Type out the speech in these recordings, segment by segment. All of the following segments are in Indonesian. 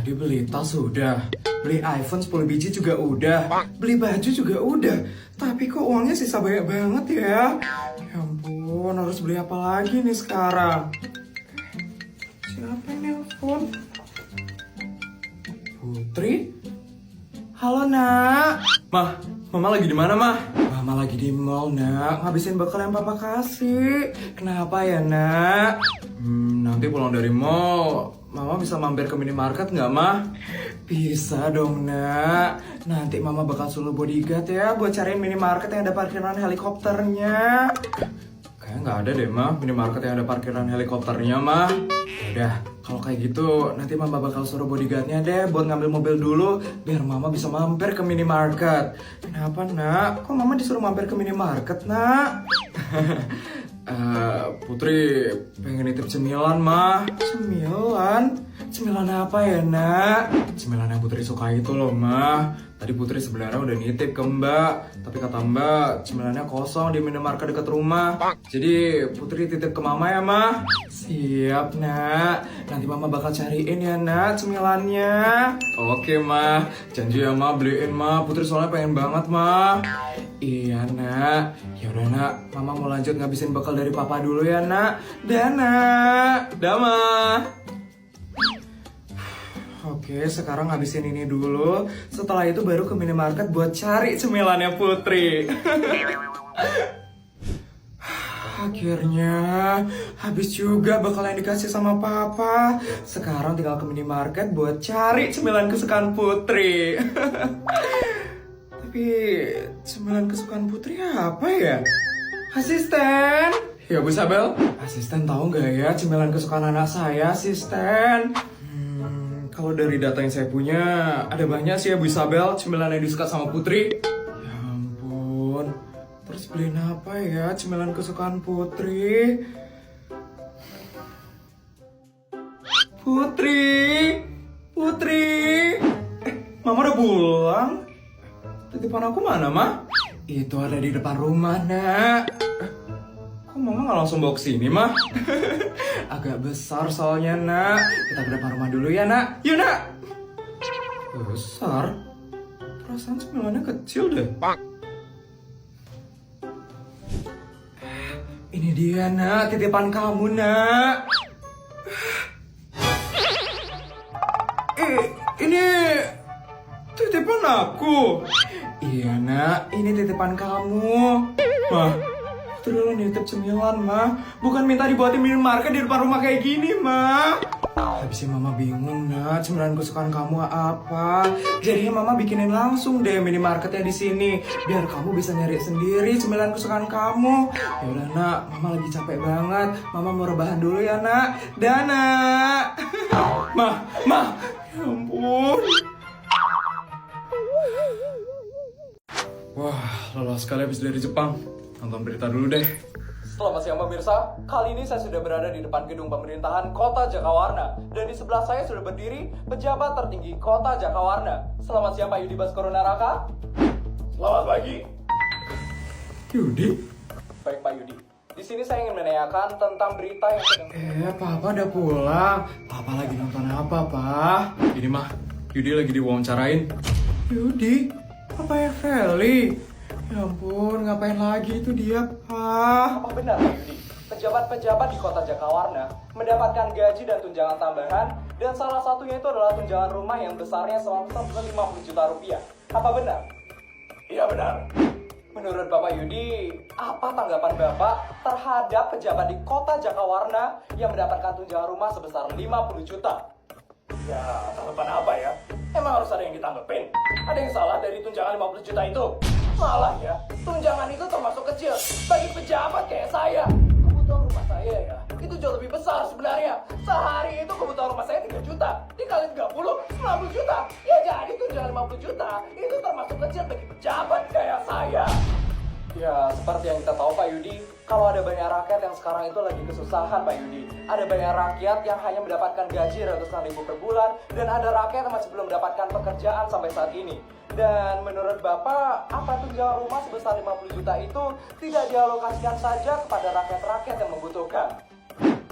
Tadi beli tas udah, beli iPhone 10 biji juga udah, beli baju juga udah. Tapi kok uangnya sisa banyak banget ya? Ya ampun, harus beli apa lagi nih sekarang? Siapa yang nelfon? Putri? Halo nak. Mah, mama lagi di mana mah? Mama lagi di mall nak, ngabisin bekal yang papa kasih. Kenapa ya nak? Nanti pulang dari mall, mama bisa mampir ke minimarket nggak mah? Bisa dong nak. Nanti mama bakal suruh bodyguard ya buat cariin minimarket yang ada parkiran helikopternya. Kayaknya nggak ada deh mah minimarket yang ada parkiran helikopternya mah. Udah, kalau kayak gitu nanti mama bakal suruh bodyguardnya deh buat ngambil mobil dulu biar mama bisa mampir ke minimarket. Kenapa nak? Kok mama disuruh mampir ke minimarket nak? Putri pengen nitip cemilan mah. Cemilan? Cemilan apa ya nak? Cemilan yang Putri suka itu loh mah. Tadi Putri sebenarnya udah nitip ke mbak, tapi kata mbak cemilannya kosong di minimarket dekat rumah. Jadi Putri titip ke mama ya mah. Siap nak, nanti mama bakal cariin ya nak cemilannya. Oke mah, janji ya mah beliin mah. Putri soalnya pengen banget mah. Iya nak, yaudah nak, mama mau lanjut ngabisin bekal dari papa dulu ya nak. Dah nak, dah mah. Oke, sekarang ngabisin ini dulu. Setelah itu baru ke minimarket buat cari cemilannya Putri. Akhirnya habis juga bekal yang dikasih sama papa. Sekarang tinggal ke minimarket buat cari cemilan kesukaan Putri. Tapi cemilan kesukaan Putri apa ya? Asisten? Ya Bu Sabel, asisten tahu nggak ya cemilan kesukaan anak saya, asisten? Kalau dari data yang saya punya, ada banyak sih ya Bu Isabel cemilan yang disuka sama Putri. Ya ampun, terus beliin apa ya cemilan kesukaan Putri? Putri, Putri, Mama udah pulang? Titipan aku mana, Ma? Itu ada di depan rumah, nak. Kok Mama nggak langsung bawa ke sini, mah? Agak besar soalnya, nak. Kita ke depan rumah dulu ya, nak. Yuk, nak. Besar? Perasaan cemilannya kecil deh. Ini dia, nak. Titipan kamu, nak. Ini titipan aku. Iya, nak. Ini titipan kamu. Mah. Terus nitip cemilan, mah. Bukan minta dibuatin minimarket di depan rumah kayak gini, mah. Habisnya mama bingung, nak. Cemilan kesukaan kamu apa? Jadinya mama bikinin langsung deh minimarketnya di sini. Biar kamu bisa nyari sendiri cemilan kesukaan kamu. Ya udah, nak. Mama lagi capek banget. Mama mau rebahan dulu ya, nak. Dana. Mah. Ya ampun. Wah, lelah sekali habis dari Jepang. Nonton berita dulu deh. Selamat siang pemirsa, kali ini saya sudah berada di depan gedung pemerintahan Kota Jakawarna. Dan di sebelah saya sudah berdiri pejabat tertinggi Kota Jakawarna. Selamat siang Pak Yudi Baskoro Naraka. Selamat pagi. Yudi? Baik Pak Yudi, di sini saya ingin menanyakan tentang berita yang sedang... Papa udah pulang. Papa lagi nonton apa, Pak? Ini mah, Yudi lagi diwawancarain. Yudi? Papa ya Feli? Ya ampun, ngapain lagi itu dia, Pak? Apa benar, Pak Yudi? Pejabat-pejabat di Kota Jakawarna mendapatkan gaji dan tunjangan tambahan, dan salah satunya itu adalah tunjangan rumah yang besarnya sebesar 50 juta rupiah. Apa benar? Iya benar. Menurut Bapak Yudi, apa tanggapan Bapak terhadap pejabat di Kota Jakawarna yang mendapatkan tunjangan rumah sebesar 50 juta? Ya, tanggapan apa ya? Emang harus ada yang ditanggepin? Ada yang salah dari tunjangan 50 juta itu? Malah ya, tunjangan itu termasuk kecil bagi pejabat kayak saya. Kebutuhan rumah saya ya, itu jauh lebih besar sebenarnya. Sehari itu kebutuhan rumah saya 3 juta. Dikali 30, 90 juta. Ya jadi tunjangan 50 juta itu termasuk kecil bagi pejabat kayak saya. Ya, seperti yang kita tahu Pak Yudi, kalau ada banyak rakyat yang sekarang itu lagi kesusahan Pak Yudi. Ada banyak rakyat yang hanya mendapatkan gaji ratusan ribu per bulan, dan ada rakyat yang masih belum mendapatkan pekerjaan sampai saat ini. Dan menurut Bapak, apa tunjangan rumah sebesar 50 juta itu tidak dialokasikan saja kepada rakyat-rakyat yang membutuhkan?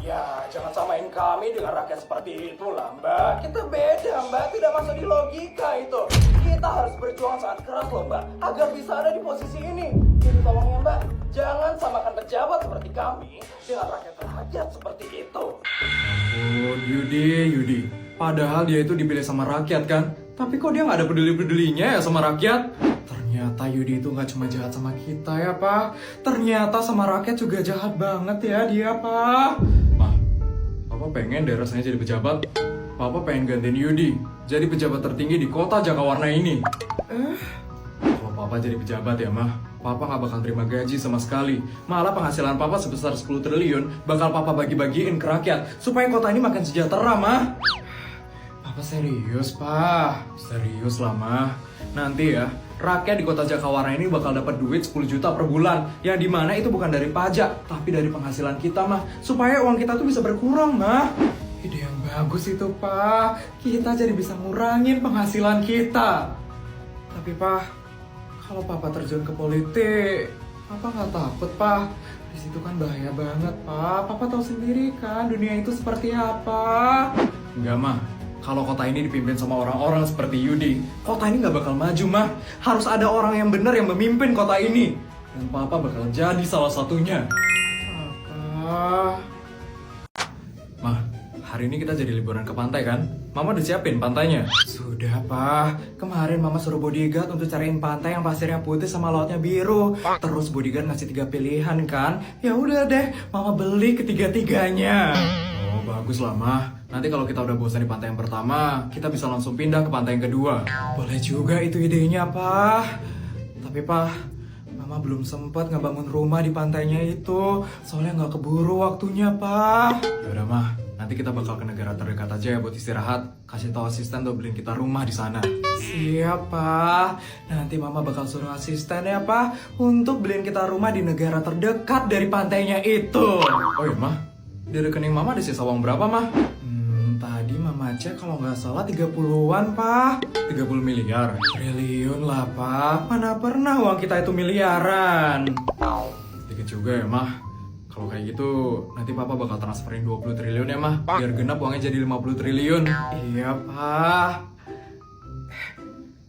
Ya, jangan samain kami dengan rakyat seperti itu lah, Mbak. Kita beda, Mbak, tidak masuk di logika itu. Kita harus berjuang sangat keras loh Mbak, agar bisa ada di posisi ini. Jadi tolong ya Mbak, jangan samakan pejabat seperti kami dengan rakyat seperti itu. Oh, Yudi. Padahal dia itu dipilih sama rakyat kan? Tapi kok dia nggak ada peduli-pedulinya ya sama rakyat? Ternyata Yudi itu nggak cuma jahat sama kita ya, Pak. Ternyata sama rakyat juga jahat banget ya dia, Pak. Ma, Papa pengen deh rasanya jadi pejabat. Papa pengen gantiin Yudi jadi pejabat tertinggi di kota Jakawarna ini. Kalau Papa jadi pejabat ya, Ma, Papa nggak bakal terima gaji sama sekali. Malah penghasilan Papa sebesar 10 triliun bakal Papa bagi-bagiin ke rakyat supaya kota ini makin sejahtera, Ma. Papa serius, Pak. Serius lah, Ma. Nanti ya, rakyat di kota Jakawarna ini bakal dapat duit 10 juta per bulan. Yang dimana itu bukan dari pajak, tapi dari penghasilan kita, Ma. Supaya uang kita tuh bisa berkurang, Ma. Ide yang bagus itu, Pak. Kita jadi bisa ngurangin penghasilan kita. Tapi, Pak, kalau Papa terjun ke politik, Papa nggak takut, Pak. Di situ kan bahaya banget, Pak. Papa tahu sendiri kan dunia itu seperti apa. Enggak, Ma. Kalau kota ini dipimpin sama orang-orang seperti Yudi, kota ini nggak bakal maju, Mah. Harus ada orang yang benar yang memimpin kota ini. Dan Papa bakal jadi salah satunya. Papa... Mah, hari ini kita jadi liburan ke pantai kan? Mama udah siapin pantainya? Sudah, Pak. Kemarin Mama suruh bodyguard untuk cariin pantai yang pasirnya putih sama lautnya biru. Terus bodyguard ngasih 3 pilihan kan? Ya udah deh, Mama beli ketiga-tiganya. Oh, bagus lah, Mah. Nanti kalau kita udah bosan di pantai yang pertama, kita bisa langsung pindah ke pantai yang kedua. Boleh juga itu idenya, Pak. Tapi, Pak, Mama belum sempat ngebangun rumah di pantainya itu. Soalnya nggak keburu waktunya, Pak. Yaudah, Mah. Nanti kita bakal ke negara terdekat aja ya buat istirahat. Kasih tahu asisten tuh beliin kita rumah di sana. Siap, Pak. Nanti Mama bakal suruh asisten ya, Pak, untuk beliin kita rumah di negara terdekat dari pantainya itu. Oh iya, Mah. Di rekening Mama ada sisa uang berapa, Mah? Tadi Mama cek kalau nggak salah 30-an, Pak. 30 miliar? Triliun lah, Pak. Mana pernah uang kita itu miliaran. Dikit juga ya, Mah. Kalau kayak gitu, nanti Papa bakal transferin 20 triliun ya, Mah. Biar genap uangnya jadi 50 triliun. Iya, Pak.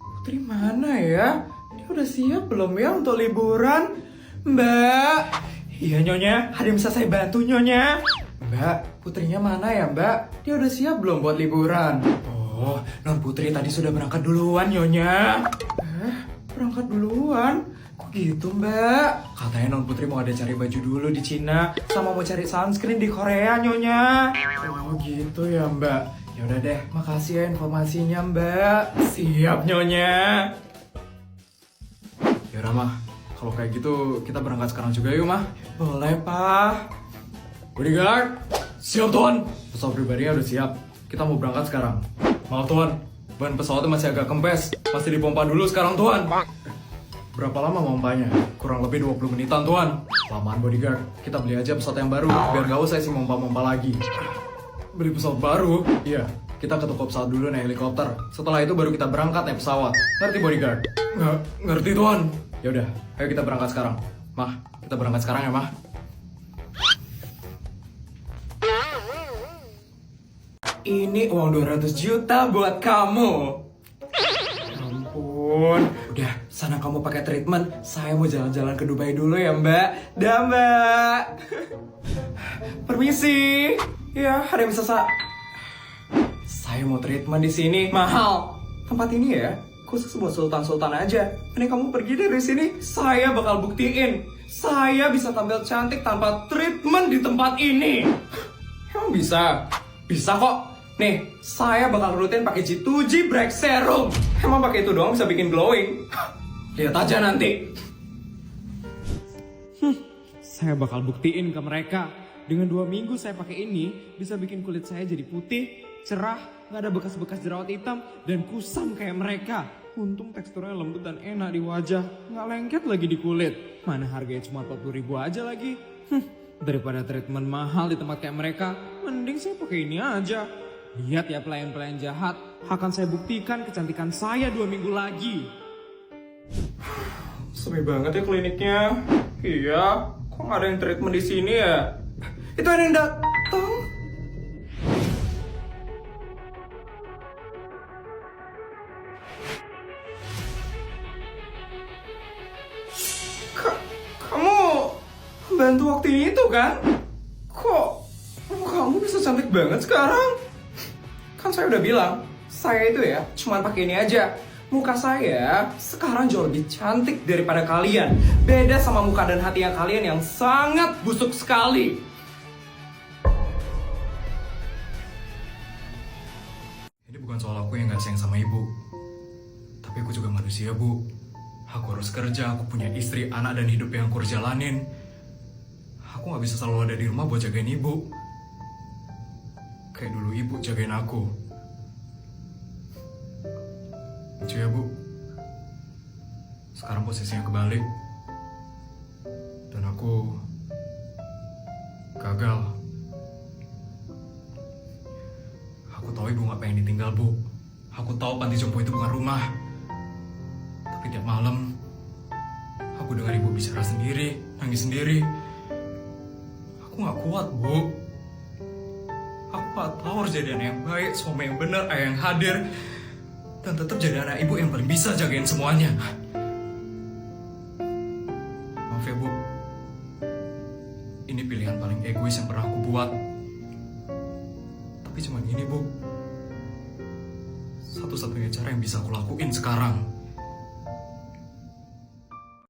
Putri mana ya? Dia udah siap belum ya untuk liburan? Mbak. Iya, Nyonya. Ada yang bisa saya bantu, Nyonya? Mbak, putrinya mana ya, Mbak? Dia udah siap belum buat liburan? Oh, Non Putri tadi sudah berangkat duluan, Nyonya. Berangkat duluan? Kok gitu, Mbak? Katanya Non Putri mau ada cari baju dulu di Cina, sama mau cari sunscreen di Korea, Nyonya. Oh, gitu ya, Mbak. Yaudah deh, makasih ya informasinya, Mbak. Siap, Nyonya. Yaudah, Mah. Kalau kayak gitu, kita berangkat sekarang juga yuk, Mah. Boleh, Pak. Bodyguard, siap Tuan. Pesawat pribadinya udah siap. Kita mau berangkat sekarang. Maaf Tuan, ban pesawatnya masih agak kempes. Masih dipompa dulu sekarang Tuan. Berapa lama pompanya? Kurang lebih 20 menitan Tuan. Lamaan Bodyguard, kita beli aja pesawat yang baru. Biar gak usah sih pompa-pompa lagi. Beli pesawat baru? Iya, kita ke toko pesawat dulu naik helikopter. Setelah itu baru kita berangkat naik pesawat. Ngerti Bodyguard? Ngerti Tuan. Yaudah, ayo kita berangkat sekarang. Mah, kita berangkat sekarang ya, Mah. Ini uang 200 juta buat kamu. Ampun. Udah, sana kamu pakai treatment. Saya mau jalan-jalan ke Dubai dulu ya, Mbak. Dah, Mbak. Permisi. Ya, ada yang bisa saya mau treatment di sini. Mahal. Tempat ini ya, khusus buat sultan-sultan aja. Ini kamu pergi dari sini, saya bakal buktiin. Saya bisa tampil cantik tanpa treatment di tempat ini. Emang bisa? Bisa kok. Nih, saya bakal rutin pakai G2G Break Serum. Emang pakai itu doang bisa bikin glowing? Lihat aja nanti. Saya bakal buktiin ke mereka. Dengan 2 minggu saya pakai ini, bisa bikin kulit saya jadi putih, cerah, nggak ada bekas-bekas jerawat hitam, dan kusam kayak mereka. Untung teksturnya lembut dan enak di wajah, nggak lengket lagi di kulit. Mana harganya cuma 40.000 aja lagi. Daripada treatment mahal di tempat kayak mereka, mending saya pakai ini aja. Lihat ya pelayan-pelayan jahat, akan saya buktikan kecantikan saya 2 minggu lagi. Sepi banget ya kliniknya. Iya, kok nggak ada yang treatment di sini ya? Itu ada yang datang. sebantu waktu itu kan? Kok kamu bisa cantik banget sekarang? Kan saya udah bilang, saya itu ya cuma pakai ini aja. Muka saya sekarang jauh lebih cantik daripada kalian. Beda sama muka dan hatinya kalian yang sangat busuk sekali. Ini bukan soal aku yang gak sayang sama ibu. Tapi aku juga manusia, Bu. Aku harus kerja, aku punya istri, anak, dan hidup yang aku harus jalanin. Aku gak bisa selalu ada di rumah buat jagain ibu. Kayak dulu ibu jagain aku. Lucu ya, Bu. Sekarang posisinya kebalik. Dan aku gagal. Aku tahu ibu gak pengen ditinggal, Bu. Aku tahu panti jompo itu bukan rumah. Tapi tiap malam, aku dengar ibu bicara sendiri, nangis sendiri. Aku gak kuat, Bu. Aku gak tahu harus jadi anak yang baik, suami yang benar, ayah yang hadir. Dan tetap jadi anak ibu yang paling bisa jagain semuanya. Maaf ya, Bu. Ini pilihan paling egois yang pernah aku buat. Tapi cuma ini, Bu. Satu-satunya cara yang bisa aku lakuin sekarang.